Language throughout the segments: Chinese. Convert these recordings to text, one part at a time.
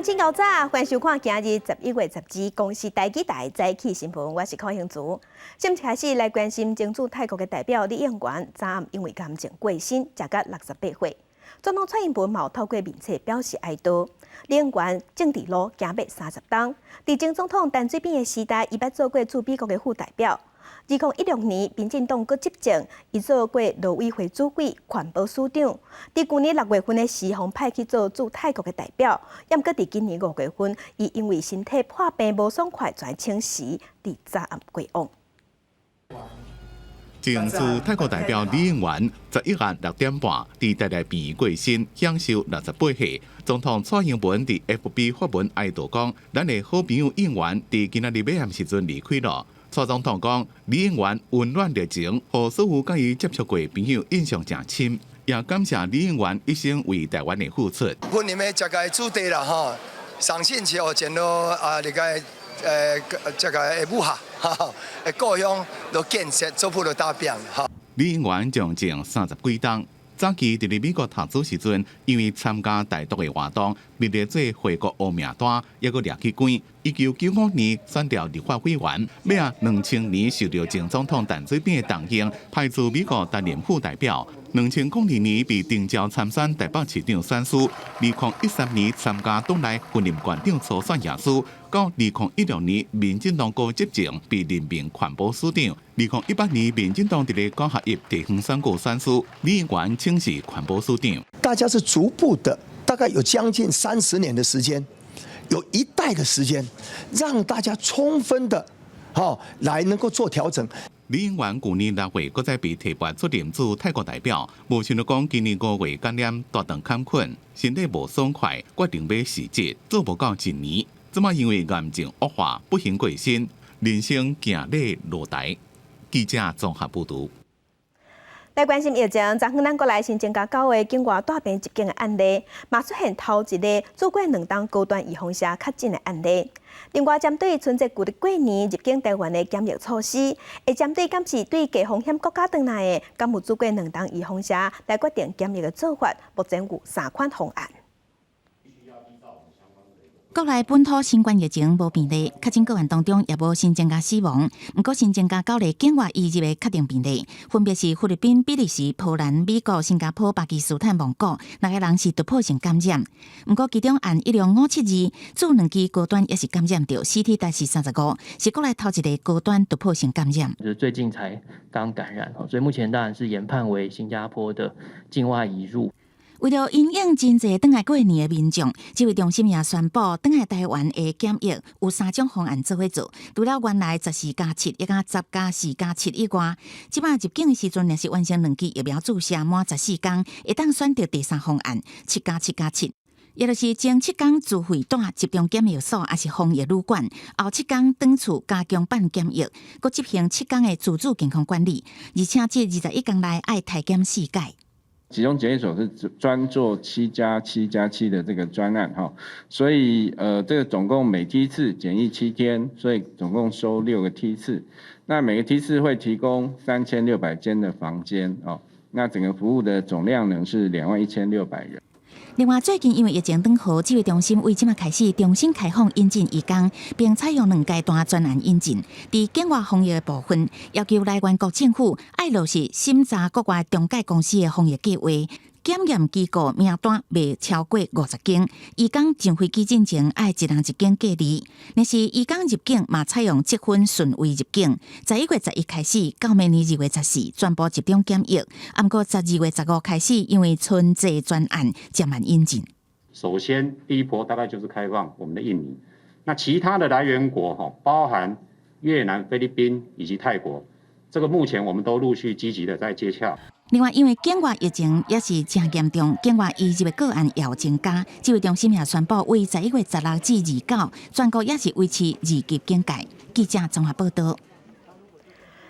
清早早，欢迎收看今日11月12公视台记台早起新闻，我是柯兴竹。先开始来关心争取泰国的代表李应元，昨暗因为感情过身，食到68岁。总统蔡英文嘛透过面册表示哀悼。李应元政治路行要30冬，在前总统陈水扁的时代，伊捌做过驻美国的副代表。2016年，民进党阁执政，伊做过陆委会主委、环保署长。伫去年6月份的时，候派去做驻泰国的代表。也毋过伫今年5月份，伊因为身体破病无爽快，全请辞，伫昨暗过往。前驻泰国代表李应元11月6点半伫台大病院过身，享受68岁。总统蔡英文伫 FB 发文哀悼讲，咱的好朋友应元伫今仔日晚暗时阵离开了。蔡总统讲，李应元温暖热情，互所有甲伊接触过的朋友印象诚深，也感谢李应元一生为台湾的付出。阮你们这个主题啦吼，上星期我见到那个这个武侠哈，故乡都建设做出了大变哈。李应元将近30几冬。早期伫美国读书时阵，因为参加台独的活动，被列做回国黑名单，抑阁掠去关。1995年选调立法委员，尾啊2000年受到前总统陈水扁的同情，派驻美国担任副代表。2002年被征召参选台北市长选书，2013年参加党内分任县长初选夜书，到2016年民进党高执政被任命环保署长。2018年民进党伫咧高学业地方选举选书，李应元请是环保署长。大家是逐步的，大概有将近30年的时间，有一代的时间，让大家充分的来能够做调整。李应元去年6月，搁再被提拔出任驻泰国代表，无想到讲今年5月感染大肠坎困，身体无爽快，决定要辞职，做无到1年，即马因为癌症恶化，不幸过身，人生行礼落台。记者综合报道。来关心疫情，昨昏咱国内新增加9个境外带病入境的案例，嘛出现头一个做过2档高端预防车确诊的案例。另外，针对春节旧日过年入境台湾的检疫措施，会针对敢是对低风险国家回来的，敢有做过2档预防车来决定检疫的做法，目前有3款方案。国内本土新冠疫情无病例，确诊个案当中也无新增加死亡，不过新增加9例境外移入的确定病例，分别是菲律宾、比利时、波兰、美国、新加坡、巴基斯坦、蒙古，6个人是突破性感染。不过其中按16572做2剂高端也是感染到 CT 值是35，是国内头一个高端突破性感染。就是最近才刚感染，所以目前当然是研判为新加坡的境外移入。为了因应真侪转来过年的民众，这位中心也宣布，转来台湾的检疫有3种方案做伙做。除了原来14+7，也加10+4+7以外，即摆入境的时阵，若是完成2剂疫苗注射满14天，会当选择第3方案7+7+7。也就是前7天自费带集中检疫所，也是防疫旅馆；后7天转厝加强办检疫，佮执行7天的自主健康管理，而且这21天内爱体检4届。集中检疫所是专做7+7+7的这个专案哈，所以这个总共每梯次检疫7天，所以总共收6个梯次。那每个梯次会提供3600间的房间哦，那整个服务的总量呢是21600人。另外，最近因为疫情转好，指挥中心为即马开始重新开放引进移工，并采用2阶段专案引进。伫境外防疫的部分，要求来源国政府爱落实审查国外中介公司的防疫计划。检验机构名单未超过50间，移工进飞机进前爱1人1间隔离。但是移工入境嘛采用积分顺位入境，11月11开始到明年2月14全部集中检疫。不过12月15开始，因为春节专案渐慢引进。首先第一波大概就是开放我们的印尼，那其他的来源国包含越南、菲律宾以及泰国，这个目前我们都陆续积极的在接洽。另外，因为境外疫情也是真严重，境外移入的个案也有增加。指挥中心也宣布，为11月16至29，全国也是维持2级警戒。记者综合报道。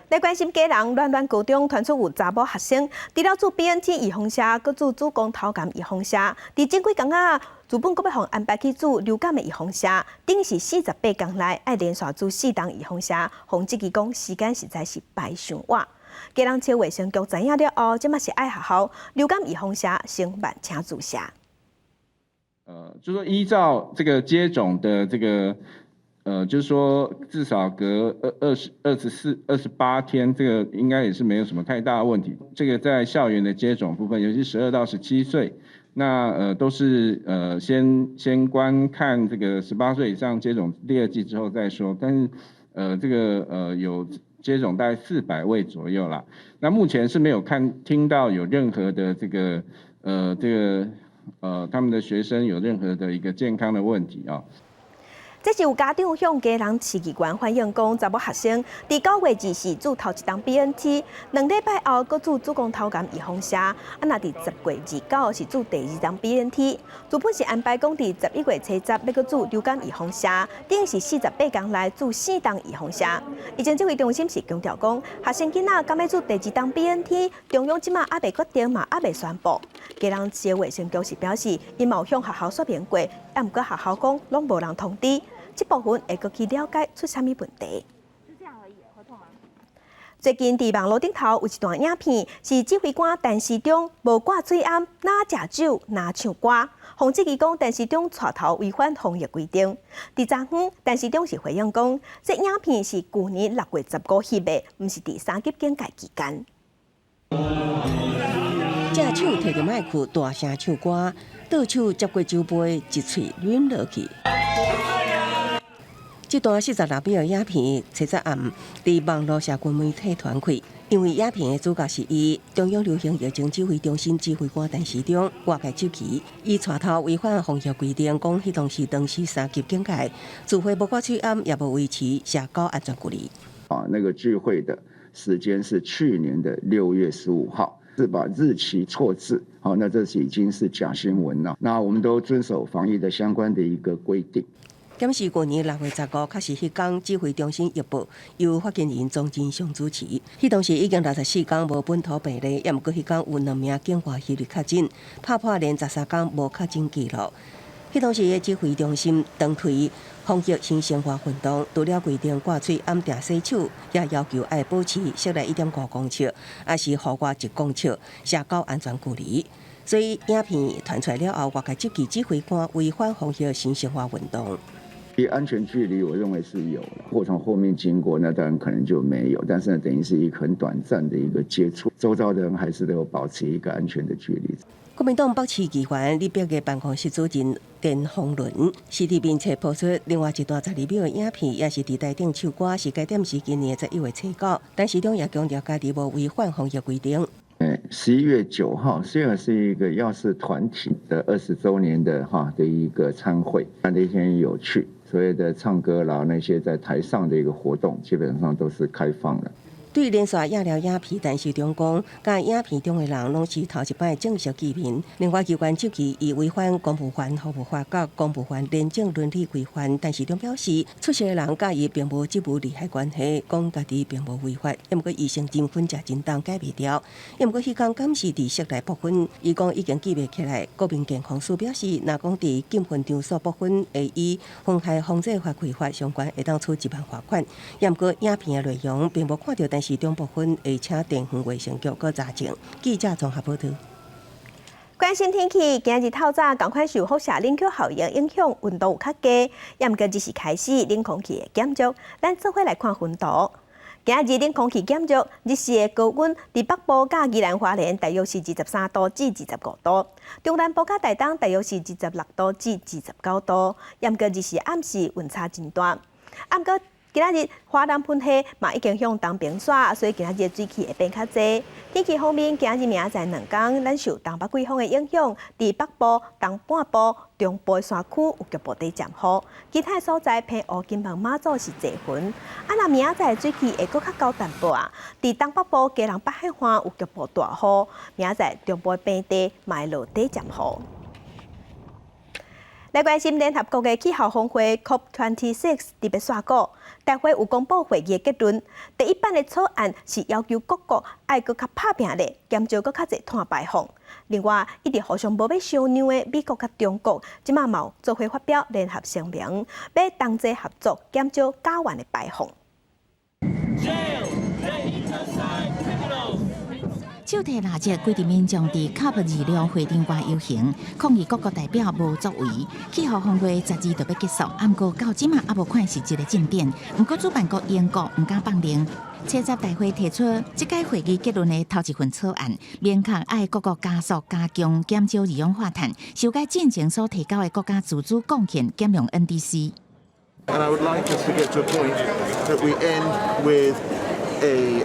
来关心家人，暖暖高中传出有查某学生，除了做 BNT 预防车，佮做子宫头感预防车，伫前几天啊，资本阁要互安排去做流感的预防车，等是48天内爱连续做4档预防车，防这支讲时间实在是排上晚。家人朝卫生局知影了后，即马是爱学校流感预防车先万请注射。就说依照这个接种的这个就是说至少隔28天，这个应该也是没有什么太大的问题。这个在校园的接种部分，尤其12到17岁，那都是先观看这个18岁以上接种第2剂之后再说。但是这个有接种大概400位左右啦。那目前是没有听到有任何的这个他们的学生有任何的一个健康的问题啊。这是有家长向家人市议员反映讲，查某学生伫9月24注头一档 BNT， 2礼拜后搁注子宫头癌预防针，若伫10月29是注第2档 BNT， 原本是安排讲伫11月初10要搁注流感预防针，等是48天内注4档预防针。以前指挥中心是强调讲，学生囡仔敢要注第2档 BNT， 中央即马还未决定嘛，还未宣布。家人市卫生局是表示，因有向学校说明过，也毋过学校讲拢无人通知。这部分会搁去了解出啥物问题。就这样而已，合同吗？最近伫网络顶头有一段影片，是指挥官陈时中无挂水暗，哪食酒哪唱歌。洪志基讲陈时中带头违反防疫规定。伫昨昏，陈时中是回应讲，这影片是去年6月15翕的，毋是第3级警戒期间。只手摕着麦克大声唱歌，倒手接过酒杯，一喙抡落去。这段46秒的影片，昨日暗伫网络社群媒体传开，因为影片的主角是伊，中央流行疫情指挥中心指挥官陈时中外界手机，伊带头违反防疫规定，讲迄当时3级警戒，除非无挂嘴暗，也无维持社交安全距离。那个聚会的时间是去年的6月15号，是把日期错字，那这是已经是假新闻了。那我们都遵守防疫的相关的一个规定。检视去年6月15，确实迄天指挥中心预报由发言人庄真祥主持。迄当时已经64天无本土病例，也毋过迄天有2名境外疫例确诊，拍破连13天无确诊记录。迄当时的指挥中心长推防疫新生活运动，除了规定挂嘴暗定洗手，也要求爱保持室内1.5公尺，还是户外1公尺社交安全距离。所以影片传出来了后，外界质疑指挥官违反防疫新生活运动。安全距离，我认为是有了，或从后面经过，那当然可能就没有。但是呢，等于是一个很短暂的一个接触，周遭的人还是都有保持一个安全的距离。国民党北市议员李碧的办公室主任田宏伦，实地并且播出另外一段12秒的影片，也是伫台顶唱歌，时间点是今年11月初9，但市长也强调家己无违反防疫规定。11月9号虽然是一个药事团体的20周年的一个参会，那天也有趣。所谓的唱歌啦，那些在台上的一个活动，基本上都是开放的。对连续压了影片，陈时中讲，甲影片中的人拢是头一摆正式见面。另外，机关质疑伊违反公务员服务法甲公务员廉政伦理规范。陈时中表示，出席的人甲伊并无职务利害关系，讲家己并无违法。也毋过医生身份食真重解袂掉。也毋过迄天敢是伫室内部分，伊讲已经记袂起来。国民健康署表示，若讲伫禁分场所部分，会以妨害防治法规法相关，会当处1万罚款。也毋过影片的内容并无看到市中部分会请电讯卫生局搁查证。记者综合报道。关心天气，今日透早同款受辐射冷却效应影响，温度有较低，也毋过只是开始冷空气的减弱。咱做伙来看温度。今日冷空气减弱，日时的高温伫北部甲宜兰花莲大约是23度至25度，中南部甲台东大约是26度至29度，也毋过日时暗时温差真大。毋过今仔日华南喷气嘛已经向东平刷，所以今仔日水汽会变较济。天气方面，今仔日明仔载2天，咱受东北季风的影响，伫北部、东半部、中部的山区有局部地降雨，其他所在偏乌金门、马祖是侪云。若明仔载水汽会搁较高淡薄啊，伫东北部、基隆北海岸有局部大雨，明仔载中部的平地嘛会落地降雨。来关心联合国的气候峰会 COP26 特别宣告，大会有公布会议的结论。第一版的草案是要求各国爱搁较拍拼咧，减少搁较侪碳排放。另外，一直互相无要相让的美国甲中国，即马嘛有做伙发表联合声明，要同齐合作减少甲烷的排放。手提蜡烛规定民众伫 COP26 会场外游行，抗议各国代表无作为。气候峰会12就要结束，不过到即马也无看是一个进展。不过主办国英国唔敢放令。70大会提出这届会议结论的头一份草案，明确爱各国加速加强减少二氧化碳，修改进程所提高的国家自主贡献减量 NDC。And I would like us to get to a point that we end with a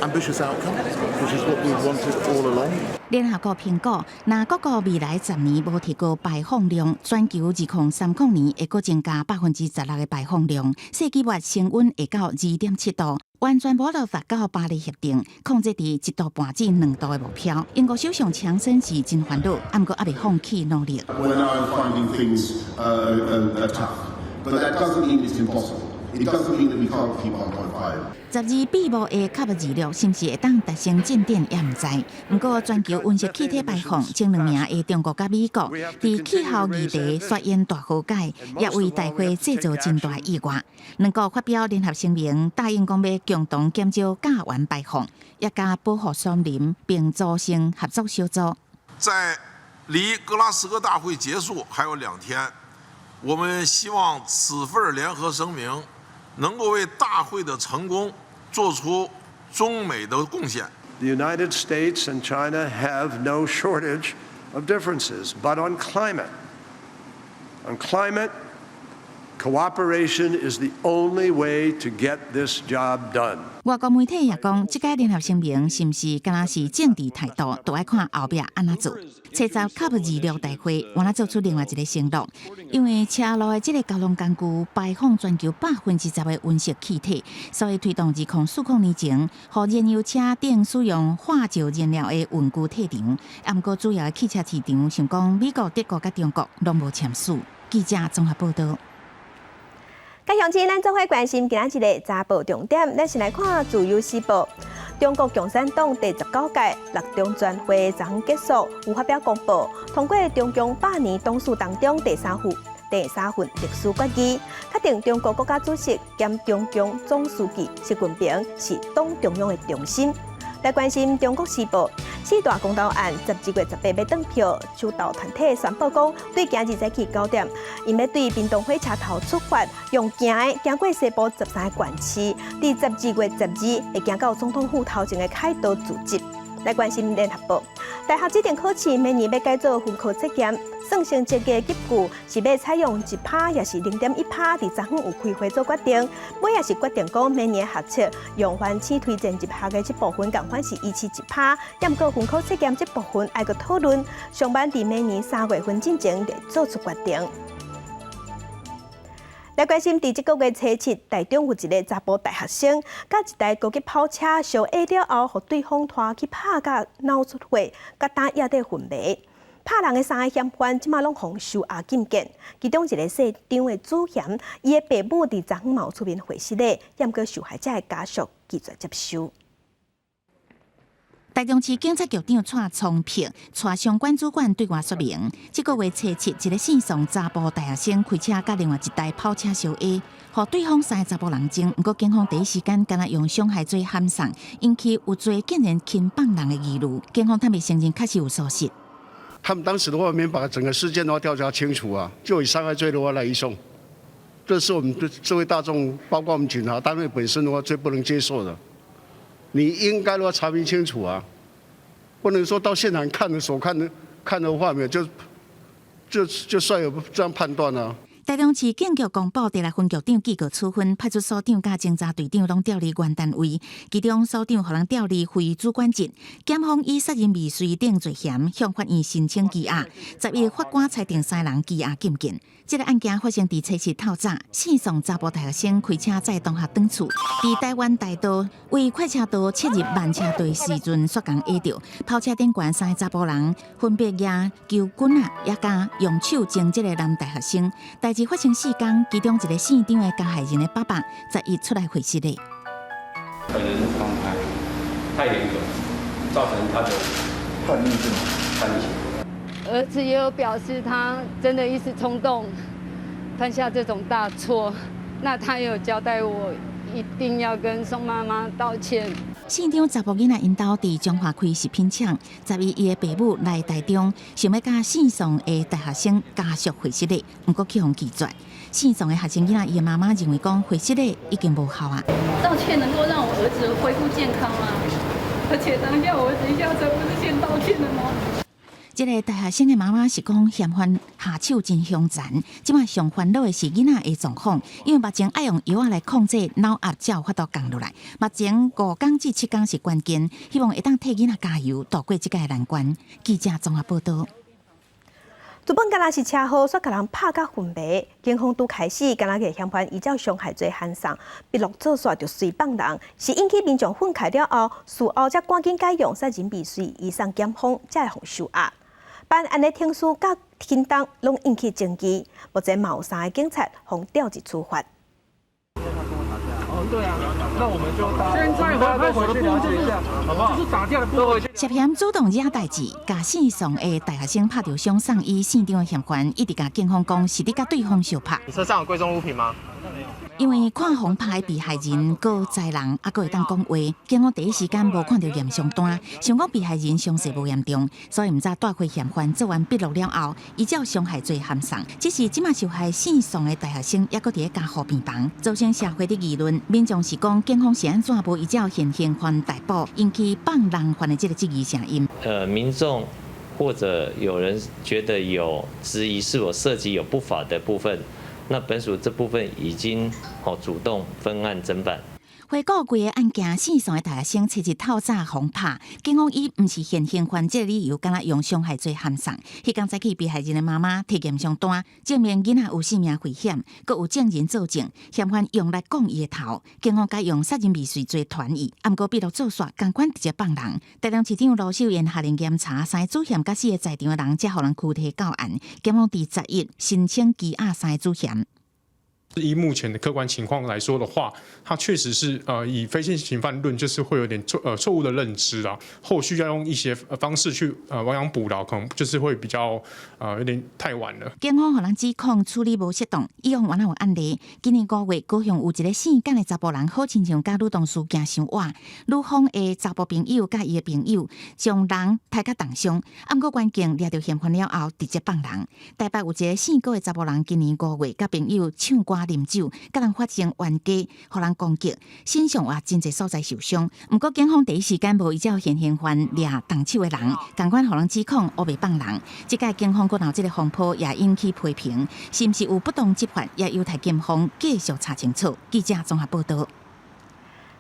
ambitious outcome, which is what we wanted all along. 联合国评估，若各国未来10年无提高排放量，全球2030年会搁增加16%的排放量，世纪末升温会到2.7度。完全无落法到巴黎协定，控制伫1度半至2度的目标。英国首相强生是真烦恼，不过也未放弃努力。We're now finding things are tough, but that doesn't mean it's impossible. It doesn't mean that we can't keep 1.5. 12闭幕的 COP26是毋是会当达成进展也毋知。不过，全球温室气体排放前2名的中国甲美国，伫气候议题宣言大和解，也为大会制造真大意外。两国发表联合声明，答应讲要共同减少甲烷排放，也加保护森林，并组成合作小组。在离格拉斯哥大会结束还有2天，我们希望此份联合声明能够为大会的成功做出中美的贡献。The United States and China have no shortage of differences, but on climate, cooperation is the only way to get this job done. 外国媒体也讲，这届联合声明是毋是敢若是政治态度，都要看后壁安怎做。70 COP26大会原来做出另外一个承诺，因为车路的这个交通工具排放全球10%的温室气体，所以推动2040年前，互燃油车顶使用化石燃料的运具退场。不过主要的汽车市场，像讲美国、德国甲中国，拢无签署。记者综合报道。介详情，咱做伙关心今仔日的早报重点，咱先来看自由时报。中国共产党第19届6中全会昨天结束，有发表公布，通过中共100年党史当中第3份历史决议，确定中国国家主席兼中共总书记习近平是党中央的中心。来关心中国时报4大公投案，12月18要登票。主导团体宣布讲，对今日早起9点，因要对屏东火车头出发，用行的行过西部13个县市，伫12月12会行到总统府头前的凯道聚集。来关心联合报，大学指定考试明年要改做分科测验，算成绩的结果是要采用1%也是0.1%，伫昨昏有开会做决定。尾也是决定讲，明年学测用翻试推荐入学的这部分，共款是1%，也毋过分科测验这部分爱个讨论，上班伫明年3月份之前得做出决定。来关心，伫这个月初7，台中有一个查甫大学生，甲一台高级跑车相压了后，互对方拖去拍甲脑出血，甲打压底昏迷。拍人的3个嫌犯，即马拢互收押禁见。其中一个市长的主嫌，伊的爸母伫昨昏嘛有出面会室咧，也毋过受害者的家属拒绝接收。台中市警察局长蔡聪平带相关主管对外说明，这个月初7，一个姓宋查甫大学生开车甲另外一台跑车相压，互对方3个查甫人争。不过警方第一时间敢若用伤害罪函送，引起有罪竟然轻放人的疑虑。警方坦白承认确实有疏失。他们当时的话没把整个事件的话调查清楚啊，就以伤害罪的话来移送，这是我们对社会大众，包括我们警察单位本身的话最不能接受的。你应该的话查明清楚啊，不能说到现场看的所看的画面就率有这样判断啊。台中市警局公布，第6分局长记过处分，派出所长甲侦查队长拢调离原单位，其中所长互人调离非主管职，检方以杀人未遂等罪嫌向法院申请羁押。10月法官裁定3人羁押禁见。这个案件发生伫初7透早，姓宋查甫大学生开车载同学返厝，伫台湾大道为快车道切入慢车道时阵，煞共压着跑车顶悬3个查甫人，分别举球棍也加用手争这个男大学生。代志发生4天，其中一个县长的加害人的爸爸11出来回事的。本人状态太严格，造成他的叛逆症、叛逆性。儿子也有表示，他真的一时冲动犯下这种大错。那他也有交代我，一定要跟宋妈妈道歉。县长查甫囡仔因兜伫中华区食品厂，12伊的爸母来台中，想要甲县上的大学生家属回息礼，不过去互拒绝。县上的学生囡仔伊的妈妈认为讲回息礼已经无效啊。道歉能够让我儿子恢复健康吗？而且当下我儿子一下车不是先道歉了吗？这个大学生的妈妈是讲嫌犯下手真凶残，即马上烦恼的是囡仔的状况，因为目前爱用药来控制脑压才有法度降落来。目前5天至7天是关键，希望会当替囡仔加油，度过这个难关。记者综合报道。日本敢若是车祸，煞甲人拍甲昏迷，警方拄开始敢若个嫌犯依照伤害罪函送，笔录做煞就随放人，是引起民众愤慨了后，事后才赶紧改用杀人未遂移送检方，才会互收押。办案的听书甲行动拢引起争议，目前嘛有3个警察互调集处罚。对啊，那我们就现在派出所的部分就是好不好？就是打架的部分。涉嫌主动惹代志，甲县上的大学生拍着伤送医县长的嫌犯，一直甲警方讲是伫甲对方相拍。你车上有贵重物品吗？因为看红牌被害人个在人，还佫会当讲话，警方第一时间无看到验伤单，想讲被害人伤势无严重，所以毋知带回嫌犯做完笔录了后，依照伤害罪函送。只是即马受害县上的大学生，也佫伫咧加护病房，造成社会的议论。民众是讲警方是安怎无依照现行犯逮捕，引起放人犯的这个质疑声音。民众或者有人觉得有质疑是否涉及有不法的部分。那本署这部分已经主动分案侦办。回顾规个案件，县上的大学生其实透早轰拍，警方以毋是现行犯这个理由，敢若用伤害罪函送。迄天早起，被害人的妈妈提验伤单，证明囡仔有性命危险，阁有证人作证，嫌犯用来讲伊的头。警方改用杀人未遂罪传伊，毋过笔录做煞，同款直接放人。台中市长卢秀燕下令检查3个主嫌甲4个在场的人，才互人拘提到案。警方伫11日申请羁押3个主嫌。依目前的客观情况来说的话，他确实是以非现行犯论，就是会有点错误的认知啦。后续要用一些方式去亡羊补牢，可能就是会比较有点太晚了。警方互人指控处理无适当，以往原来有案例，今年5月高雄有一个性感的查甫人，好亲像甲女同事行伤晚，女方的查甫朋友甲伊的朋友将人抬甲重伤，暗过关键抓到嫌犯了后，直接放人。台北有一个姓高的查甫人，今年5月甲朋友唱歌啉酒，甲人发生冤家，互人攻击，身上也真侪所在受伤。不过警方第一时间无依照现行犯抓动手的人，同款互人指控乌白放人。这届警方搁闹这个风波，也引起批评，是毋是有不当执法，也有待警方继续查清楚。记者综合报道。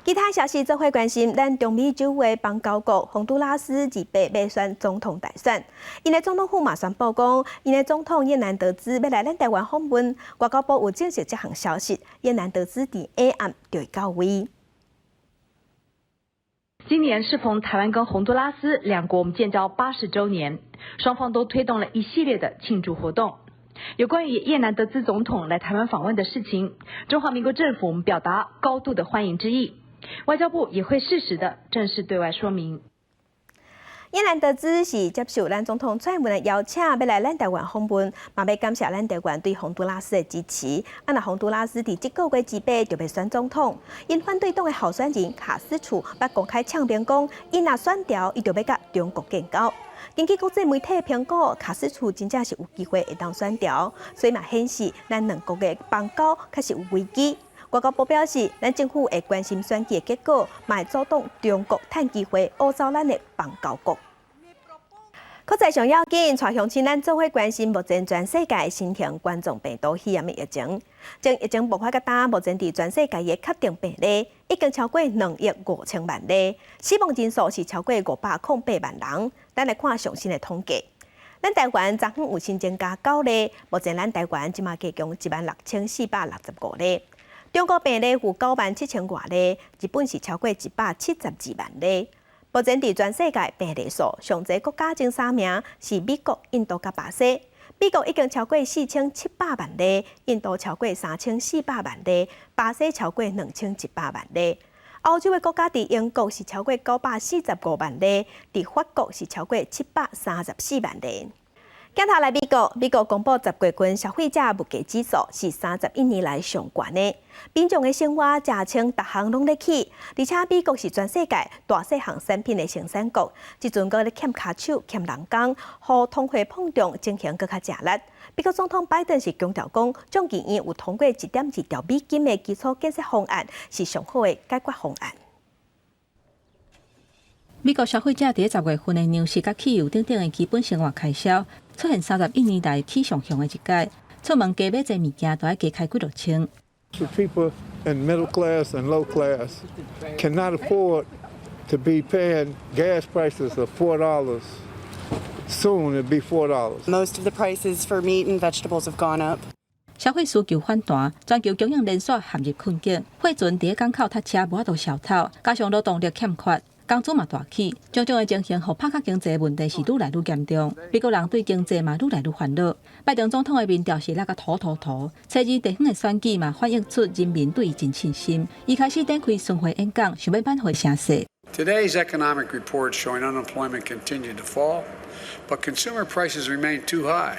其他消息则会关心，咱中美洲的邦交国洪都拉斯2月要选总统大选，因的总统府嘛宣布讲，因的总统叶南德兹要来咱台湾访问，外交部有证实这项消息，叶南德兹伫下暗就会到位。今年适逢台湾跟洪都拉斯两国建交80周年，双方都推动了一系列的庆祝活动。有关于叶南德兹总统来台湾访问的事情，中华民国政府表达高度的欢迎之意。外交部也会适时的正式对外说明。叶南德兹是接受咱总统蔡英文的邀请，要来咱台湾访问，嘛要感谢咱台湾对洪都拉斯的支持。那洪都拉斯伫这个月2日就要选总统，因反对党的候选人卡斯楚捌公开呛辩讲，因若选调，伊就要甲中国建交。根据国际媒体评估，卡斯楚真正是有机会会当选调，所以嘛显示咱两国的邦交确实有危机。外交部表示，咱政府会关心选举的结果，嘛会阻挡中国趁机会污糟咱的邦交国。国际上要紧，带乡亲咱做伙关心目前全世界新型冠状病毒肺炎的疫情。从疫情爆发到今，目前伫全世界的确定病例已经超过2亿5千万例，死亡人数是超过508万人。咱来看最新的统计。咱台湾昨昏有新增加9例，目前咱台湾即马计共16465例。中国病例有97000多例，日本是超过172万例。目前伫全世界病例数上侪国家前3名是美国、印度甲巴西。美国已经超过4700万例，印度超过3400万例，巴西超过2700万例。欧洲的国家伫英国是超过945万例，伫法国是超过734万例。今头来美国公布10月份消费者物价指数是31年来上悬的，民众的生活价钱逐项拢咧起，而且美国是全世界大细项产品的生产国，即阵搁咧欠骹手、欠人工，互通货膨胀情形搁较吃力。美国总统拜登是强调讲，众议院有通过1.2兆美金的基础建设方案，是上好的解决方案。美国消费者伫10月份的粮食甲汽油等等的基本生活开销出现31年来起上凶的一届，出门加买一物件都要加开几落千。So people in middle class and low class cannot afford to be paying gas prices of $4. Soon it'll be $4. Most of the prices for meat and vegetables have gone up. 消费需求反弹，全球供应链锁陷入困境，货船伫港口塞车无法度消透，加上劳动力欠缺。工资嘛大起，种种的情形，互拍卡经济问题是愈来愈严重。美国人对经济嘛愈来愈烦恼。拜登总统的民调是那个土，初二地方的选举嘛反映出人民对伊真信心。伊开始展开巡回演讲，想要挽回声势。Today's economic report showing unemployment continued to fall, but consumer prices remain too high.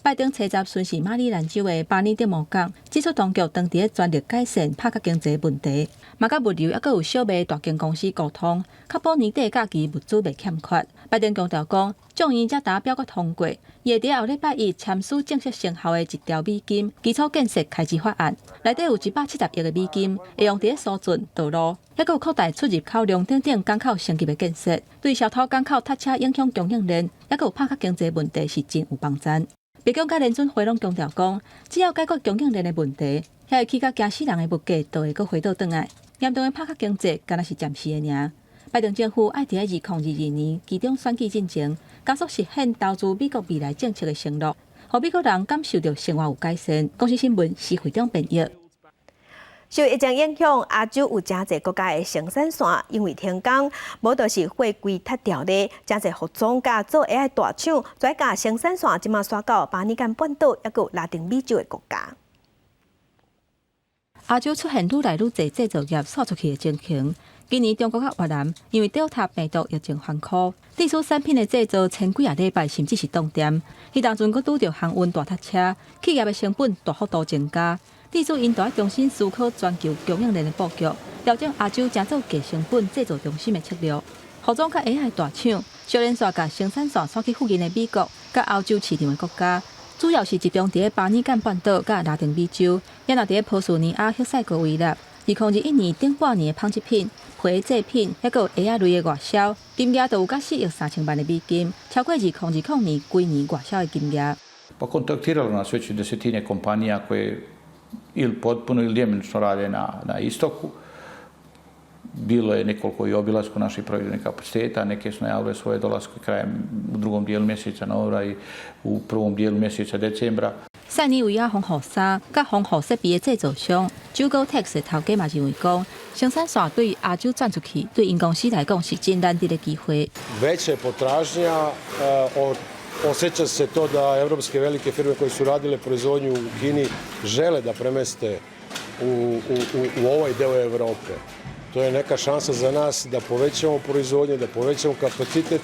拜登车集顺是马里兰州的巴尼德摩讲，指出当局当伫全力改善拍卡经济问题，嘛甲物流还佫有小卖大间公司沟通，确保年底假期物资袂欠缺。拜登强调讲，众议才达表决通过，伊会伫后礼拜一签署正式生效的1兆美金基础建设开支法案，内底有170亿的美金，会用伫疏浚道路，还佫有扩大出入口量等等港口升级的建设，对小偷港口塞车影响供应链，还佫有拍卡经济问题是真有帮助。白宫甲联准会拢强调讲，只要解决供应链的问题，遐会起甲惊死人的物价就会佫回倒转来。严重的拍卡经济，敢若是暂时的尔。拜登政府爱伫2022年期中选举进前，加速实现投资美国未来政策的承诺，互美国人感受到生活有改善。公司新闻是会长编译。受疫情影响，亚洲有真侪国家的生产线因为停工，无就是货柜塌掉咧，真侪服装甲做 AI 大厂，再甲生产线即马刷到巴尼干半岛，抑佫有拉丁美洲的国家。亚洲出现愈来愈侪制造业扫出去的情形。今年中国甲越南因为Delta病毒疫情反苦，电子产品的制造前几礼拜甚至是冻点。迄当阵佫拄着航运大塞车，企业的成本大幅度增加。地主因要重新思考全球供应链的布局，调整亚洲正做低成本制造中心的策略。服装甲 AI 大厂小连续甲生产线刷去附近的美国、甲欧洲市场的国家，主要是集中伫巴尼干半岛甲拉丁美洲，也若伫波斯尼亚、赫塞哥维纳。2021年顶半年的纺织品、皮制品，还有 AI 类的外销，金额都有甲4亿3千万的美金，超过2020年规年外销的金额。Pa kontaktiralo nas već desetine kompanija koje ili potpuno ili djelomično rade na istoku. Bilo je nekoliko i obilasku naših proizvodnih kapaciteta, neke su najavile svoje dolaske krajem u drugom dijelu mjeseca novembra i u prvom dijelu mjeseca decembra. 塞尼维亚防护衫、甲防护设备的制造商 Jugotex 的头家嘛认为讲，生产线对亚洲转出去，对因公司来讲是真难得的机会。Veća je potražnja, osjeća se to da evropske velike firme koje su radile proizvodnju u Kini žele da premeste u ovaj deo Evrope. To je neka šansa za nas da povećamo proizvodnju, da povećamo kapacitet.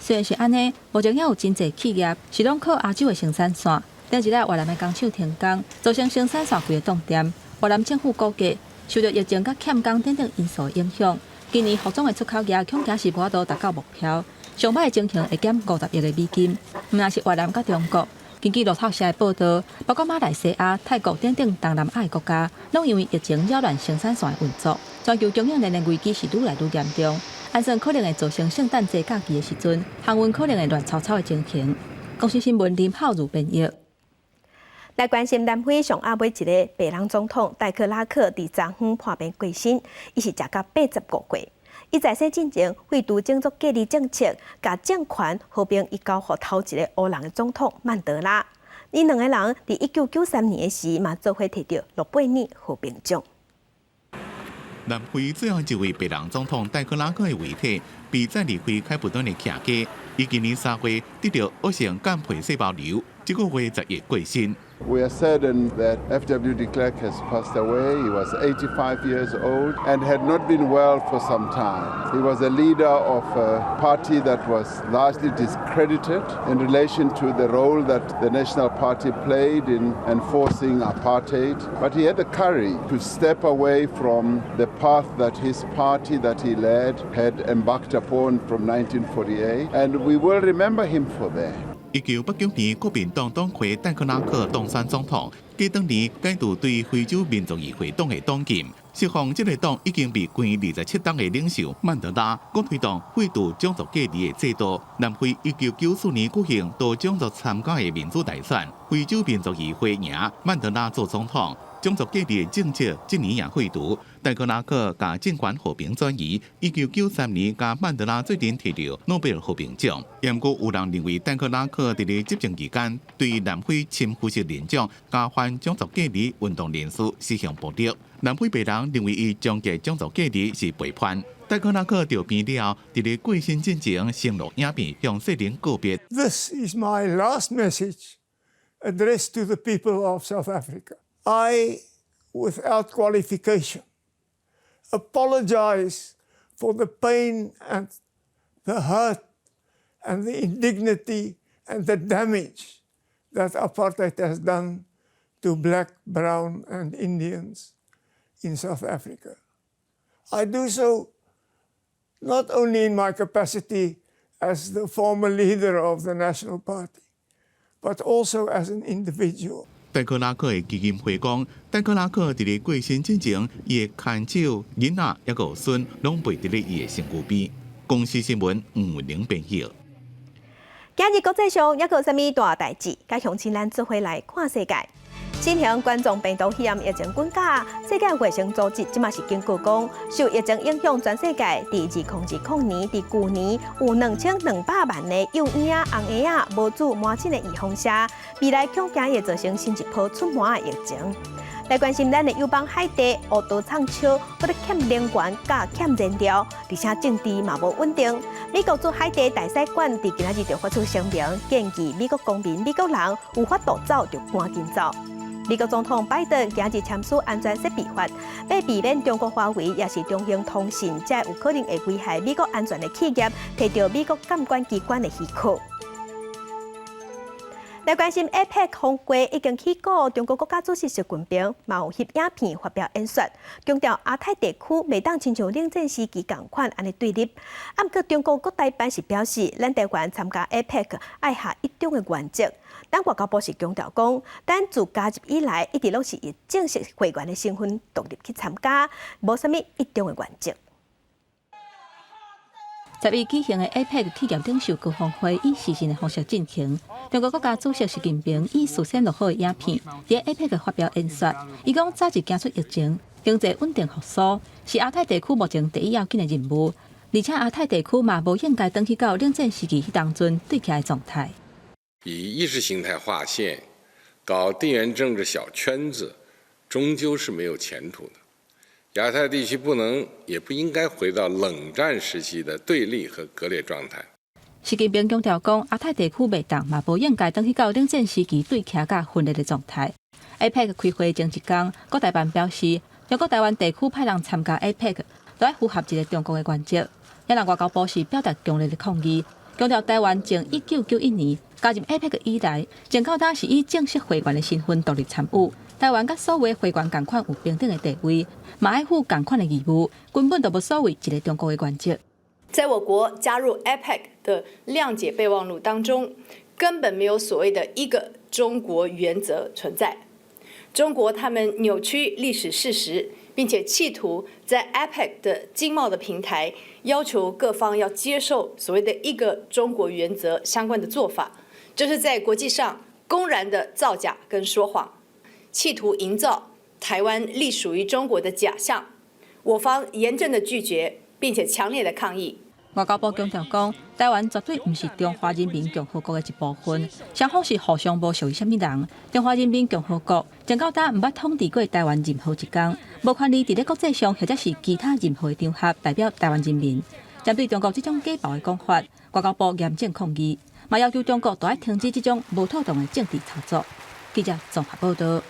虽然是安尼，目前也有真侪企业是拢靠亚洲的生产线。顶一日越南的工厂停工，造成生产线规个冻点。越南政府估计，受到疫情甲欠工等等因素影响，今年服装的出口额恐惊是无法度达到目标。上摆的情形会减50亿的美金。毋但是越南甲中国，根据路透社的报道，包括马来西亚、泰国等等东南亚的国家，拢因为疫情扰乱生产线的运作，全球供应链的危机是愈来愈严重。安算可能会造成圣诞节假期的时阵，航运可能会乱糟糟的情形。公司新闻林浩如编译。来关心南非上阿尾一个白人总统戴克拉克伫昨昏破病过身，伊是食到85岁。伊在世进前为拄种族隔离政策，甲政权合并移交予头一个黑人的总统曼德拉。伊两个人伫1993年时嘛做伙摕到诺贝尔和平奖。南非最后一位白人总统戴克拉克的遗体被载离开开普敦的徛家，伊今年3月得到恶性间皮细胞瘤，这个月10月过身。 We are saddened that F.W. de Klerk has passed away. He was 85 years old and had not been well for some time. He was a leader of a party that was largely discredited in relation to the role that the National Party played in enforcing apartheid. But he had the courage to step away from the path that his party that he led had embarked upon from 1948, and we will remember him for that. 1989年，国民党党魁戴克拉克当选总统，继当年解除对非洲民族议会党的党禁，释放这个党已经被关27党的领袖曼德拉，共推动废除种族隔离的制度。南非1994年举行多种族参加的民主大选，非洲民族议会赢，曼德拉做总统。 种族隔离的政策今年也废除，戴克拉克甲政权和平转移。1993年，甲曼德拉最终摕到诺贝尔和平奖。不过，有人认为戴克拉克伫咧执政期间，对南非亲肤色人种加反种族隔离运动人士施行暴力。南非白人认为伊终结种族隔离是背叛。戴克拉克着病了，伫咧过身之前，承诺影片向世人告别。This is my last message addressed to the people of South Africa. I, without qualification, apologize for the pain and the hurt and the indignity and the damage that apartheid has done to black, brown, and Indians in South Africa. I do so not only in my capacity as the former leader of the National Party, but also as an individual. 戴克拉克的基金会讲，戴克拉克伫咧过身之前，伊的牵手、囡仔抑个孙，拢陪伫咧伊的身躯边。公司新闻吴文玲编译。今日国际上抑个有啥物大代志？甲乡亲咱做伙来看世界。新型冠状病毒肺炎疫情滚价，世界卫生组织即马是警告讲，受疫情影响，全世界伫2020年伫旧年有2200万个幼婴仔、红婴仔无注满针的预防针，未来恐惊会造成新一波出门的疫情。来关心咱的友邦海地，乌多畅销，不得欠能源甲欠燃料，而且政治嘛无稳定。美国驻海地大使馆伫今仔日就发出声明，建议美国公民、美国人有法度走就赶紧走。 美国总统拜登今日签署安全设备法，要避免中国华为也是中兴通讯，这有可能会危害美国安全的企业，摕到美国监管机关的许可。来关心 APEC 峰会已经起稿，中国国家主席习近平嘛有翕影片发表演说，强调亚太地区袂当亲像冷战时期同款安尼对立。不过中国国台办是表示，咱台湾参加 APEC 爱下一中的原则。 咱外交部是强调讲，咱自加入以来，一直拢是以正式会员的身份独立去参加，无啥物一中的原则。10月举行的 APEC 企业领袖高峰会以视讯的方式进行。中国国家主席习近平以事先录好的影片，伫 APEC 发表演说。伊讲早日走出疫情，经济稳定复苏，是亚太地区目前第一要紧的任务。而且亚太地区嘛，无应该回去到冷战时期迄当阵对起来的状态。 以意识形态划线，搞地缘政治小圈子，终究是没有前途的。亚太地区不能也不应该回到冷战时期的对立和割裂状态。习近平强调讲，亚太地区袂当嘛无应该回去到冷战时期对徛甲分裂的状态。APEC 开会前一天，国台办表示，中国台湾地区派人参加 APEC， 都要符合一个中国的原则。也让外交部是表达强烈的抗议，强调台湾从1991年 加入 APEC 以来，前到今是以正式会员的身份独立参与。台湾甲所有会员同款有平等的地位，嘛爱负同款的义务，根本就无所谓一个中国的原则。在我国加入 APEC 的谅解备忘录当中，根本没有所谓的一个中国原则存在。中国他们扭曲历史事实，并且企图在 APEC 的经贸的平台要求各方要接受所谓的一个中国原则相关的做法。 这是在国际上公然的造假跟说谎，企图营造台湾隶属于中国的假象，我方严正的拒绝，并且强烈的抗议。外交部强调讲，台湾绝对不是中华人民共和国的一部分，双方是互相无属于什么人。中华人民共和国从到今唔捌统治过台湾任何一天，无权利伫咧国际上或者是其他任何的场合代表台湾人民。针对中国这种假报的讲法，外交部严正抗议。嘛要求中国都要停止这种无妥当的政治操作。记者综合报道。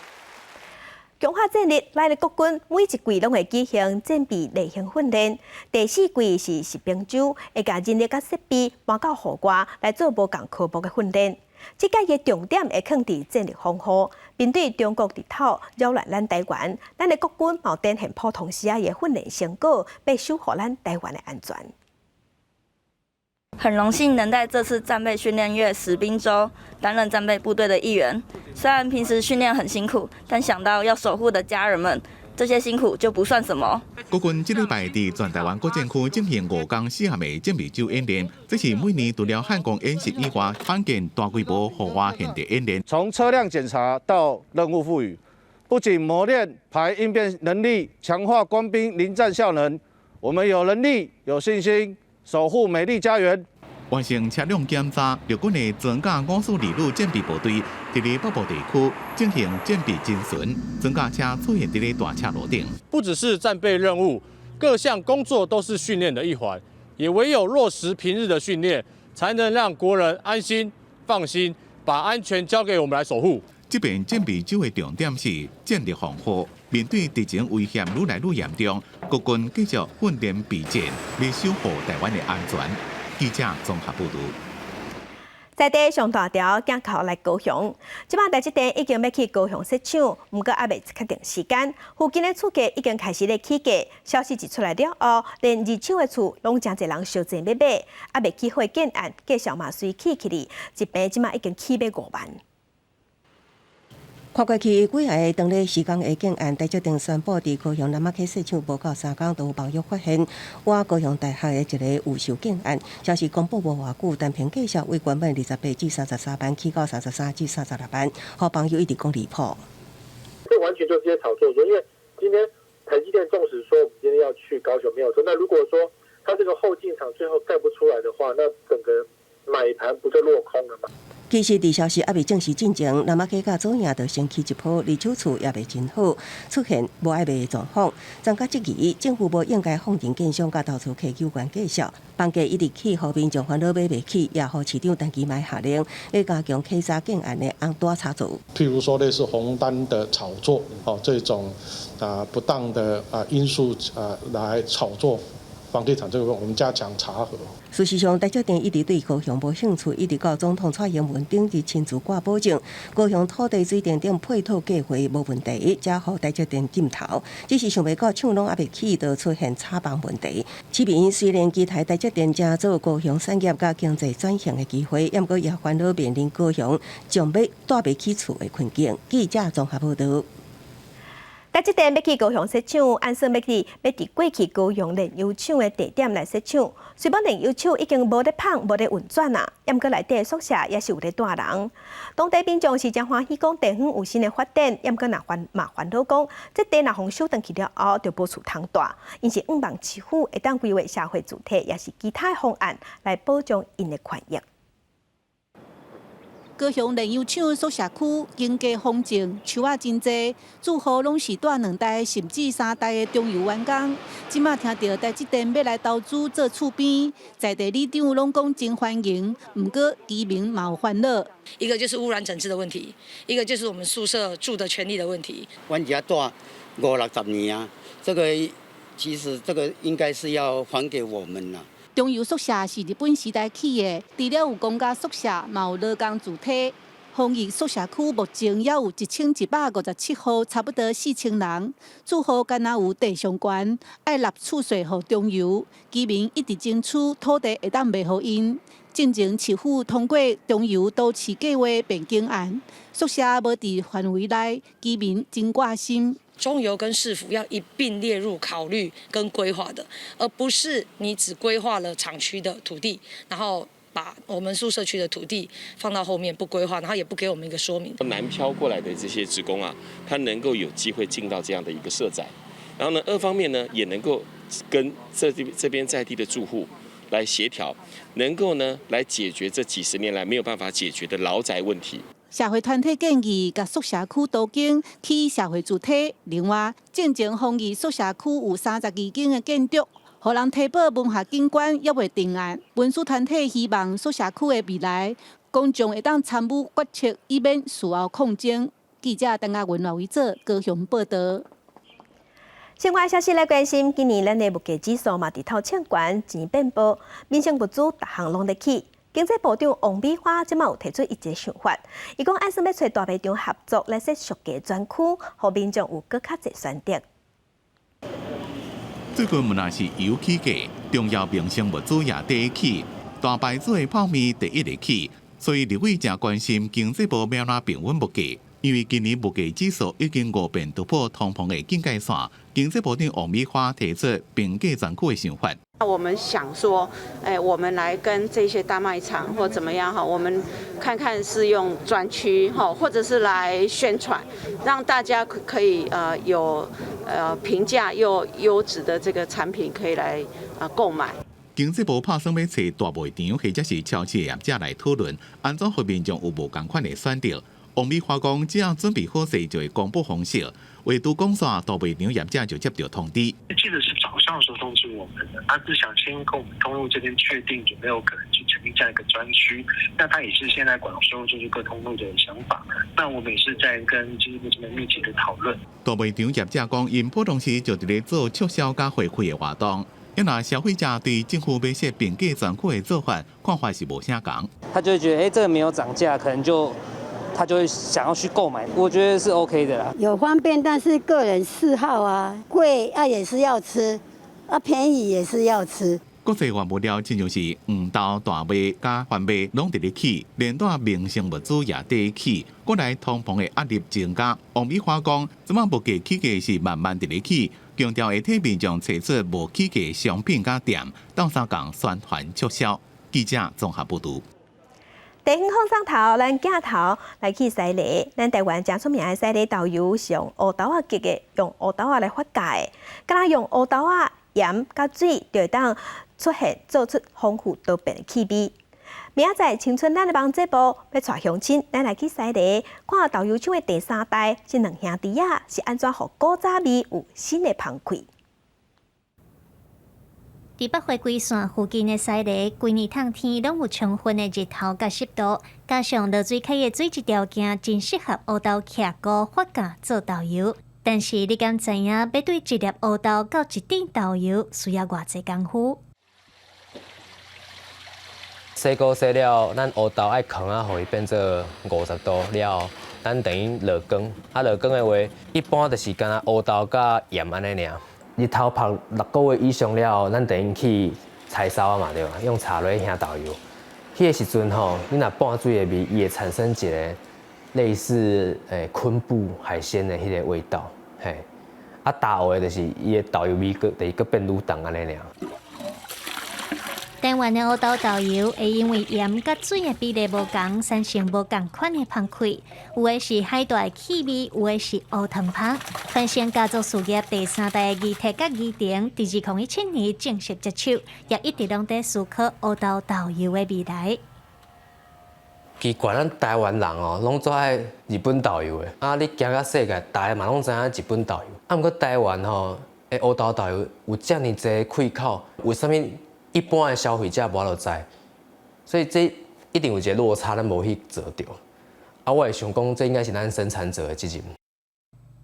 强化战力，咱的国军每一季拢会举行战备例行训练。第4季是实兵周，会将人力甲设备搬到户外来做无共科目的训练。这届嘅重点会放伫战力防护，面对中国日头扰乱咱台湾，咱的国军冇展现普通时啊嘅训练成果，要守护咱台湾的安全。很荣幸能在这次战备训练月实兵周担任战备部队的一员。虽然平时训练很辛苦，但想到要守护的家人们，这些辛苦就不算什么。国军这礼拜伫全台湾各战区进行5天4项的战备周演练，这是每年除了汉光演习以外，罕见大规模户外现地演练。从车辆检查到任务赋予，不仅磨练排应变能力，强化官兵临战效能，我们有能力、有信心守护美丽家园。完成车辆检查，陆军的装甲52旅战备部队伫咧北部地区进行战备精巡，装甲车出现伫咧大车路顶。不只是战备任务，各项工作都是训练的一环，也唯有落实平日的训练，才能让国人安心放心，把安全交给我们来守护。这边战备周的重点是战力防护，面对敌情威胁愈来愈严重，国军继续训练备战，来守护台湾的安全。记者综合报道。在地上大条镜头来高雄，即摆台积电已经要去高雄设厂，不过还未确定时间。附近的厝价已经开始咧起价，消息一出来了后，连二手的厝拢真侪人烧钱要买，还未起火建案，价上嘛随起去哩，一平即摆已经起要5万。跨过去几下的当日施工的建案，台积电宣布伫高雄南马溪设厂无到3天，就有网友发现，我高雄大学的一个有售建案，消息公布无偌久，单凭价格为原本28至33万起到33至36万，好网友一直讲离谱。这完全就是些炒作，因为今天台积电纵使说我们今天要去高雄没有错，那如果说它这个后进场最后盖不出来的话，那整个买盘不就落空了吗？其实，伫消息还未正式进前，南马溪甲左营就先起一波二手厝也未真好，出现无爱卖的状况。专家质疑政府无应该放任建商甲投资客有关介绍，房价一直起，互民众烦恼买袂起，也互市场短期买下令，要加强溪沙建案的红单插座。譬如说类似红单的炒作，这种不当的因素来炒作房地产这个，我们加强查核。事实上，台积电一直对高雄无兴趣，一直到总统蔡英文顶日亲自挂保证，高雄土地水电等配套计划无问题，才互台积电进头。只是想袂到厂拢还未起，就出现厂房问题。市民虽然期待台积电正做高雄产业甲经济转型的机会，也毋过也烦恼面临高雄将要带袂起厝的困境。记者综合报道。台积电要去高雄设厂，按说要伫过去高雄炼油厂的地点来设厂。虽然炼油厂已经无咧捧、无咧运转啦，也毋过内底的宿舍也是有咧住人。当地民众是真欢喜讲地方有新的发展，也毋过烦恼讲，这地若风收回去了后，就无厝通住。因是望市府会当规划社会主体，也是其他方案来保障因的权益。高雄炼油厂宿舍区经过风静，树仔真多，住户拢是住2代甚至3代的中油员工。即马听到台积电要来投资做厝边，在地里长拢讲真欢迎，不过居民嘛有烦恼。一个就是污染整治的问题，一个就是我们宿舍住的权利的问题。阮家住50-60年啊，这个其实这个应该是要还给我们啦。中油宿舍是日本时代起的，除了有公家宿舍，嘛有劳工主体。丰益宿舍区目前也有1157户，差不多4000人。住户敢若有地上权，爱纳厝税予中油。居民一直争取土地会当卖予因。进前市府通过中油都市计划变更案，宿舍无伫范围内，居民真挂心。中油跟市府要一并列入考虑跟规划的，而不是你只规划了厂区的土地，然后把我们宿舍区的土地放到后面不规划，然后也不给我们一个说明。南漂过来的这些职工啊，他能够有机会进到这样的一个社宅，然后呢，二方面呢也能够跟这边在地的住户来协调，能够呢来解决这几10年来没有办法解决的劳宅问题。社会团体建议，甲宿舍区都更起社会主体。另外，进前丰益宿舍区有32间的建筑，互人提报文化景观约未定案。文书团体希望宿舍区的未来，公众会当参与决策，以免事后抗争。记者邓亚文为做高雄报道。相关消息来关心，今年咱的物价指数嘛伫头抢悬，钱变薄，民生物资逐项拢得起。经济部长王美花即马有提出一个想法，伊讲按算要找大卖场合作来设俗价专区，互民众有更较侪选择。最近无论是油起价，重要民生物资也第一起，大牌子的泡面第一个起，所以立委正关心经济部要哪平稳物价。因为今年物价指数已经5遍突破通膨的警戒线，经济部长王美花提出平价专区的想法。我们想说，我们来跟这些大卖场或怎么样哈，我们看看是用专区哈，或者是来宣传，让大家可以有平价又优质的这个产品可以来购买。经济部拍算要找大卖场或者是超市业者来讨论，安怎互民众有无同款的选择。王美花讲，只要准备好势，就会公布方式。唯独公线大卖场业者就接到通知。记得是早上的时候通知我们的，他是想先跟我们通路这边确定有没有可能去成立这样一个专区。那他也是现在管收入就是各通路的想法。那我们也是在跟经济部这边密切的讨论。大卖场业者讲，因普通时就伫咧做促销加回馈的活动。因那消费者对政府要设平价专区的做法，看法是无啥同。他就会觉得，这个没有涨价，可能他就会想要去购买，我觉得是 OK 的啦。有方便，但是个人嗜好啊，贵也是要吃，便宜也是要吃。国际原物料亲像是黄豆、大麦加番麦拢伫咧起，连带民生物资也伫起，国内通膨的压力增加。王美花讲，即马物价起价是慢慢伫咧起，强调会替民众找出无起价的商品甲店，当三共宣传促销。记者综合报道。地方放送头，咱镜头来去西螺，咱台湾正出名的西螺豆油是用乌豆仔结的，用乌豆仔来发酵的。敢若用乌豆仔盐甲水，就会当做出丰富多变的气味。明仔载青春咱的网节目要带乡亲，咱来去西螺看豆油厂的第3代，这两兄弟仔是安怎互古早味有新的芳气。伫北回归线附近的西螺，规年冬天拢有充分的日头甲湿度，加上落水溪的水质条件，真适合乌豆徛菇发酵做豆油。但是你敢知影，要对一粒乌豆到一顶豆油需要偌济功夫？洗菇洗了，咱乌豆爱扛啊，互伊变做50度了，咱等于落光。落光的话，一般就是干那乌豆甲盐安尼尔。日头晒6个月以上了，咱等于去柴烧啊嘛对吧？用茶螺下豆油，迄个时阵吼，你若拌水的味，伊会产生一个类似昆布海鲜的迄个味道，嘿。大后的就是伊的豆油味佫变愈重安尼尔。台湾的乌豆豆油会因为盐甲水的比例无同，产生无同款的香气。有的是海带的气味，有的是乌糖香。翻新家族事业第3代的议题甲议程，伫2017年正式接手，也一直拢在思考乌豆豆油的未来。奇怪，咱台湾人哦，拢做爱日本豆油的。你行到世界，大家嘛拢知影日本豆油。毋过台湾吼，乌豆豆油有遮尔济开口，为什么？一般的消费者无就知，所以这一定有一个落差，咱无去做到。我会想讲，这应该是咱生产者的责任。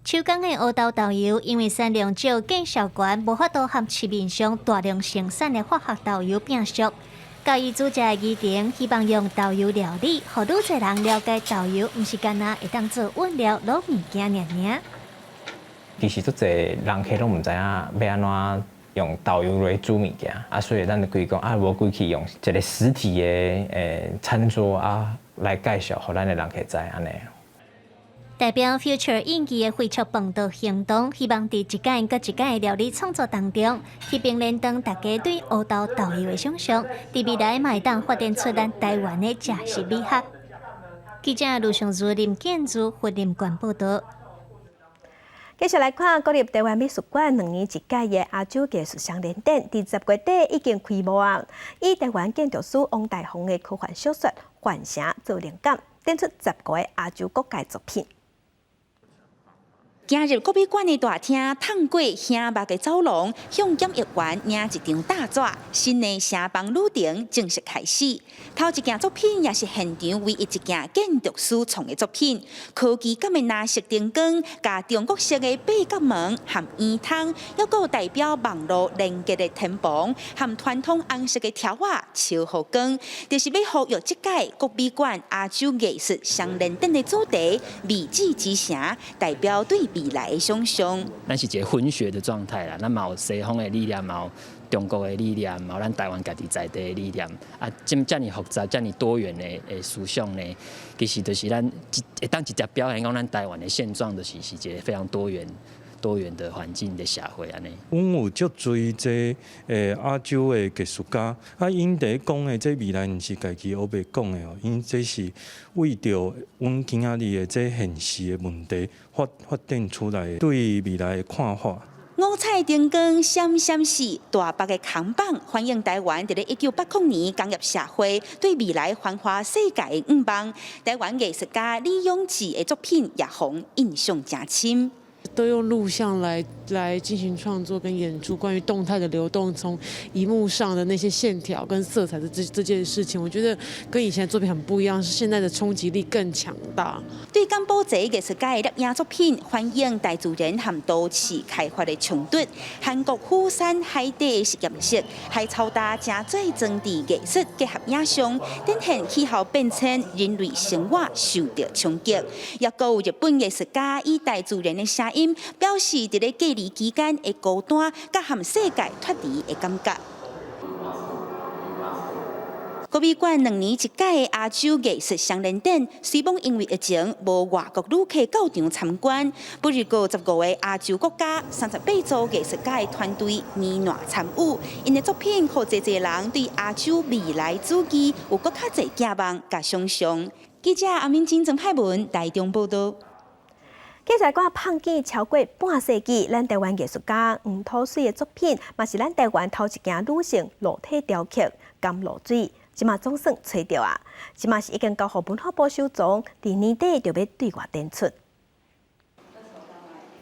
手工的乌豆豆油因为产量少、见效悬，无法度和市面上大量生产的化学豆油并俗。教育组织的议程，希望用豆油料理，让愈侪人了解豆油，毋是干那会当做原料卤物件尔。其实足侪人客拢毋知影要安怎用豆油来煮物件，所以咱就规讲无规去用一个实体的餐桌来介绍，互咱的人客知安尼。代表 Future 印记的回触饭道行动，希望伫一届搁一届的料理创作当中，去并联动大家对乌豆豆油的想象，伫未来嘛会当发展出咱台湾的食食美学。记者卢尚如、林建筑、胡林冠报道。继续来看国立台湾美术馆2年1届的亚洲艺术双年展，伫10月底已经开幕啊！以台湾建筑师王大珩的科幻小说《幻城》做灵感，展出10个亚洲各界作品。进入国美馆的大厅，趟过香木的走廊，向检疫员领一张大纸，新的城邦旅程正式开始。头一件作品也是现场唯一一件建筑师创的作品，科技感的蓝色灯光，加中国式的八角门和圆筒，还有代表网络连接的天棚，和传统红色的条画超好光，就是要呼吁这届国美馆亚洲艺术双联展的主题“未知之城”，代表对未来的想象。咱是一个混血的状态啦，咱嘛有西方的力量，嘛有中国的力量，嘛有咱台湾家己在地的力量。啊，这么复杂、这么多元的思想呢，其实就是咱当一只表现讲咱台湾的现状，就是一个非常多元的环境的社会安尼。阮有足侪这亚洲的艺术家，因伫讲的这未来，毋是家己黑白讲的哦，因这是为着阮今仔日的这现实的问题发展出来对未来的看法。五彩灯光闪闪烁，大北的扛棒反映台湾在1980年工业社会对未来繁华世界的愿望。台湾艺术家李永志的作品也互印象真深。都用录像来进行创作跟演出，关于动态的流动，从荧幕上的那些线条跟色彩的这件事情，我觉得跟以前的作品很不一样，是现在的冲击力更强大。对甘宝泽艺术家的摄影作品，反映大自然和都市开发的冲突，韩国釜山海底实验室、海草大正最装置艺术结合影像，展现气候变迁、人类生活受到冲击。也有日本艺术家以大自然的声音，表示伫咧隔离期间的孤单，甲和世界脱离的感觉。国美馆2年一届的亚洲艺术双联展，虽然因为疫情无外国旅客到场参观，不如55个亚洲国家38组艺术家的团队年内参与，因的作品互侪人对亚洲未来主义有更较侪寄望甲想象。记者阿明金郑派文台中报道。记者讲，碰见超过半世纪，咱台湾艺术家黄土水的作品，嘛是咱台湾头一件女性裸体雕刻《甘露水》，即马总算找到啊！即马是已经交予文化部收藏，伫年底就要对外展出。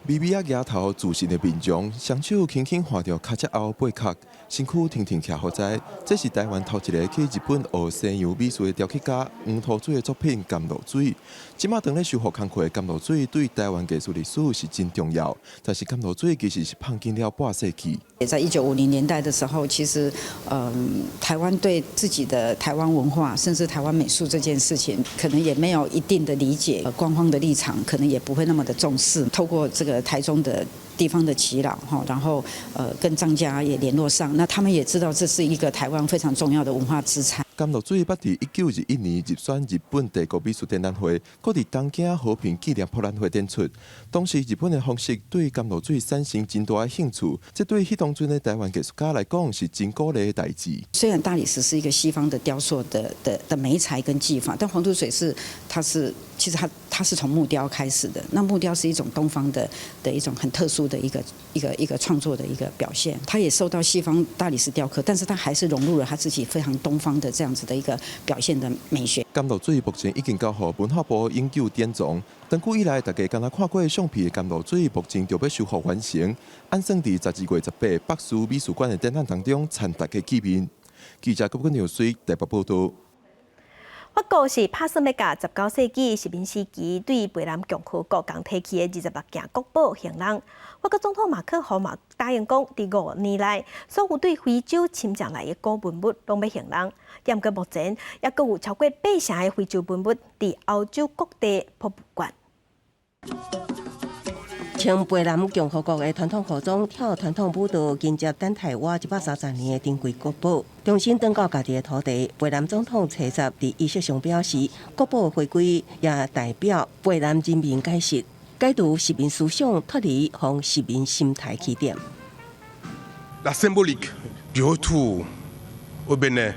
微微亚头自信的面容，双手轻轻画着脚趾后背壳，身躯挺挺徛好在。这是台湾头一个去日本学西洋美术的雕刻家黄土水的作品《甘露水》。即马当咧修复工课的甘露水，对台湾艺术历史是真重要。但是甘露水其实是碰见了半世纪。也在1950年代的时候，其实台湾对自己的台湾文化，甚至台湾美术这件事情，可能也没有一定的理解，官方的立场可能也不会那么的重视。透过这个台中的地方的耆老哈，然后跟张家也联络上，那他们也知道这是一个台湾非常重要的文化资产。甘露水捌伫1921年入选日本帝国美术展览会，搁伫东京和平纪念博览会展出。当时日本的方式对甘露水产生真大的兴趣，这对迄当阵的台湾艺术家来讲是真鼓励的代志。虽然大理石是一个西方的雕塑的媒材跟技法，但黄土水其实它是从木雕开始的。那木雕是一种东方的一种很特殊的一个创作的一个表现。它也受到西方大理石雕刻，但是它还是融入了它自己非常东方的这样子的一个表现的美学。甘露水目前已经交予文化部永久典藏。长久以来，大家敢若看过橡皮的甘露水，目前就要修复完成。按算伫12月18北师美术馆的展览当中，参大家见面。记者郭君耀水台北报道。法国是拍算要甲19世纪殖民时期对湄南共和国共提起的26件国宝行人。法国总统马克宏嘛答应讲，伫5年内，所有对非洲侵占来的古文物拢要行人。但过目前，也阁有超过8成的非洲文物伫欧洲各地博物馆。穿湄南共和国的传统服装、跳传统舞蹈，迎接等台湾130年的珍贵国宝，重新登到家己的土地。湄南总统车集伫仪式上表示，国宝回归也代表湄南人民改革，解读殖民思想，脱离从殖民心态起点。La symbolique du retour au Bénin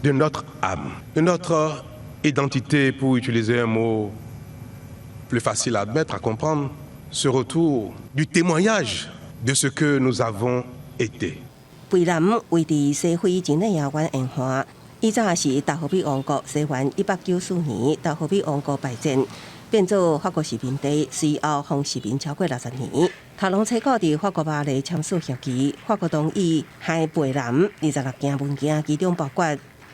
de notre âme, de notre identité, pour utiliser un mot plus facile à admettre, à comprendre. Ce retour du témoignage de ce que nous avons été. 湄南位伫西非境内遥远沿海，以早是达荷比王国，西元194年达荷比王国败战，变做法国市民地，随后奉市民超过60年。塔隆采购伫法国巴黎签署协议，法国同意向贝南26件文件，其中包括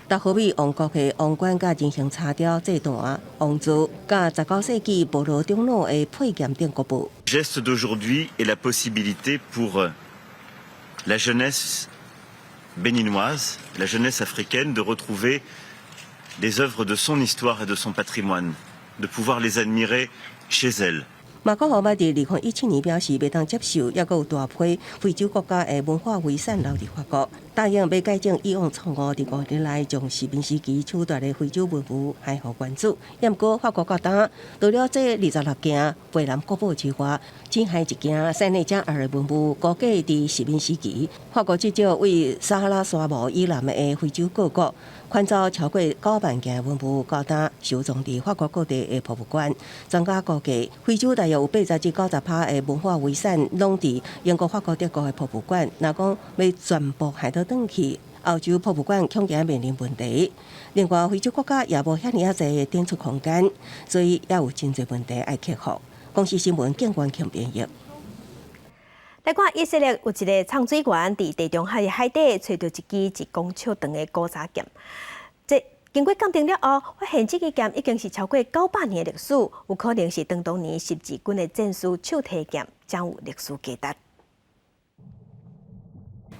达荷米王国的王冠甲人形叉雕祭坛、王珠，甲19世纪保罗长老的配件等国宝。Geste d'aujourd'hui est la possibilité pour la jeunesse béninoise, la jeunesse africaine, de retrouver les œuvres de son histoire et de son patrimoine, de pouvoir les admirer chez elle. 马国豪捌伫2017年表示，袂当接受，抑阁有大批非洲国家的文化遗产留伫法国，答应要改正以往错误，伫5年来将殖民时期抢夺的非洲文物还互原主。毋过法国各党除了这26件贝南国宝之外，只还一件塞内加尔的文物，估计伫殖民时期，法国至少为撒哈拉沙漠以南的非洲各国款走超过9万件文物，高达收藏伫法国各地的博物馆。专家估计，非洲大约有80至90%的文化遗产拢伫英国、法国、德国的博物馆。若讲要全部海倒转去，欧洲博物馆恐惊面临问题。另外，非洲国家也无遐尼啊侪展出空间，所以也有真侪问题要克服。公司新闻景观庆编译。来看以色列有一个藏水员伫地中海的海底找到一支1公尺长的古早剑。这经过鉴定了后，发现这支剑已经是超过900年的历史，有可能是当年十字军的战士手提剑，将有历史价值。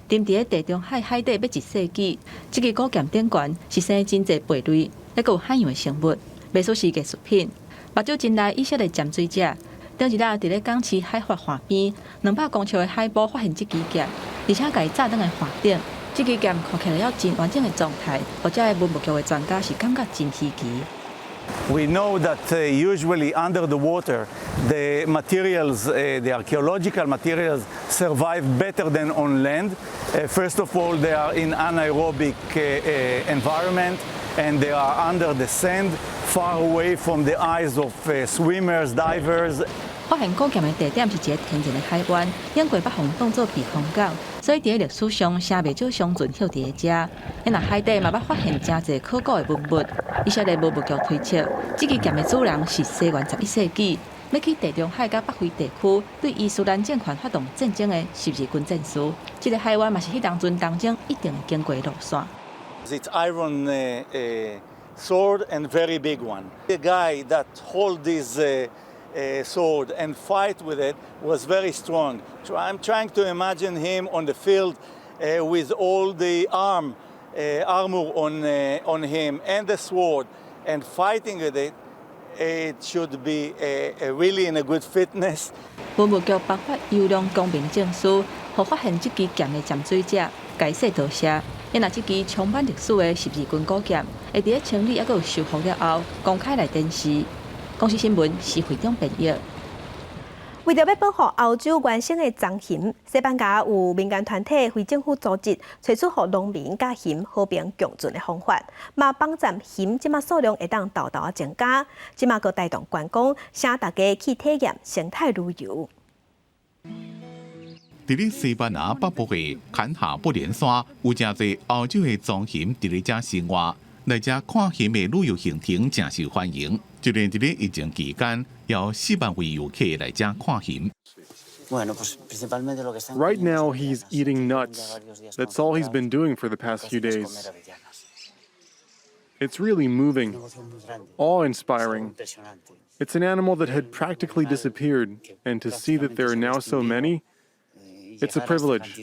沉伫地中海海底要1世纪，这支古剑顶悬是生真侪贝类，还有海洋的生物，袂属是艺术品。目睭前来以色列潜水者，顶一日伫咧港市海发岸边200公尺的海堡发现这支剑，而且家炸登来岸顶。这支剑看起来要真完整的状态，或者文物局的专家是感觉真稀奇。We know that usually under the water, the materials, the archaeological materials, survive better than on land. First of all, they are in anaerobic environment, and they are under the sand, far away from the eyes of swimmers, divers. 发现古剑的地点是一个天然的海湾，英国把红当作避风港，所以伫历史上写袂少商船休伫遮。因若海底嘛捌发现真侪考古的文物，以色列文物局推测，这支剑的主人是西元11世纪，要去地中海甲北非地区对伊斯兰政权发动战争的十字军战士。这个海湾嘛是迄当阵当中一定会经过的路线。It's iron sword and very big one. The guy that hold this sword and fight with it was very strong. So I'm trying to imagine him on the field with all the armor on him and the sword and fighting with it. It should be really in a good fitness. 文物局颁发优良公民证书，互发现这支剑的潜水者，该说多谢。因若这支充满历史的十字军古剑，会伫咧清理还有修复了后，公开来展示。公司新闻是会长编译。为着要保护欧洲原生的棕熊，西班牙有民间团体、非政府组织推出互农民甲熊和平共存的方法，嘛帮助熊即马数量会当大大增加，即马佫带动观光，请大家去体验生态旅游。伫咧西班牙北部的坎下布连山，有真侪欧洲的棕熊伫咧遮生活。来遮看熊的旅游行程真受欢迎，就连伫咧疫情期间，也有4万位游客来遮看熊。Right now, he's eating nuts. That's all he's been doing for the past few days. It's really moving, awe-inspiring. It's an animal that had practically disappeared, and to see that there are now so many, it's a privilege.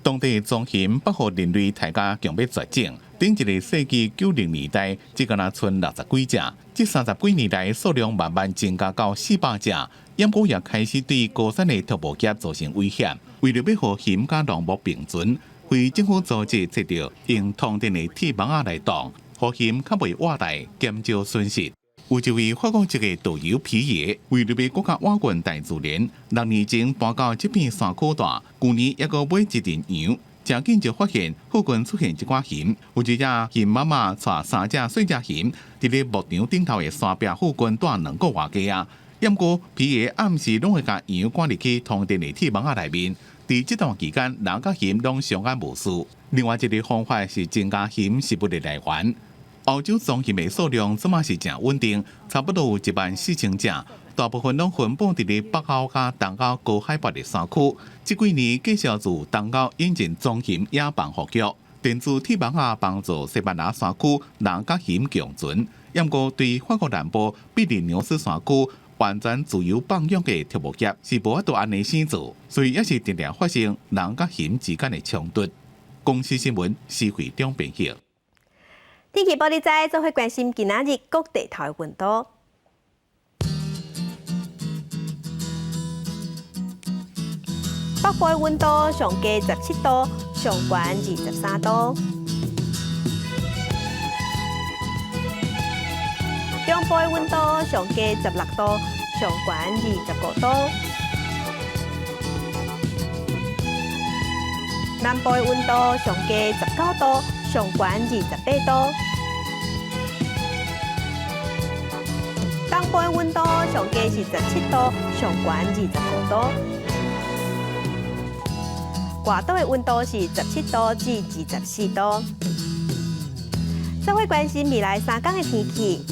当地的棕熊保护人类大家强要绝种。顶一个世纪90年代，只敢若剩60几只，这30几年来数量慢慢增加到400只。不过也开始对高山的啄木业造成威胁。为了要互熊甲农牧并存，非政府组织设着用通电的铁网仔来挡，互熊较袂活来，减少损失。有一位法国籍的导游皮耶，为了要更加挖掘大自然，6年前搬到这片山口大，去年也阁买一阵羊。真紧就发现附近出现一寡熊，有一只熊妈妈带3只细只熊，伫咧牧场顶头的山壁附近住2个外家啊。不过皮耶暗时拢会将羊赶入去通电的铁网仔内面，伫这段期间，人甲熊拢相安无事。另外一个方法是增加熊食物的来源。澳洲棕熊的数量怎么是真稳定，差不多有14000只，大部分拢分布伫咧北澳甲东澳高海拔的山区。这几年继续自东澳引进棕熊野放护局，电子铁网啊帮助西班牙山区人甲熊共存。不过对法国南部比利牛斯山区完全自由放养的畜牧业是无法度安尼生做，所以也是常常发生人甲熊之间的冲突。公司新闻是会中编辑。天气报你知，做伙关心今仔日各地头的温度。北部的温度上低17度，上悬23度；中部的温度上低16度，上悬25度；南部的温度上低19度，上悬28度；东部的温度上低是17度，上悬25度。外岛的温度是17度至24度。做伙关心未来3天的天气。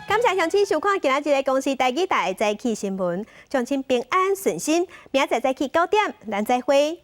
感谢乡亲收看今仔日的公视台语台早起新闻，乡亲平安顺心，明仔早起9点，咱再会。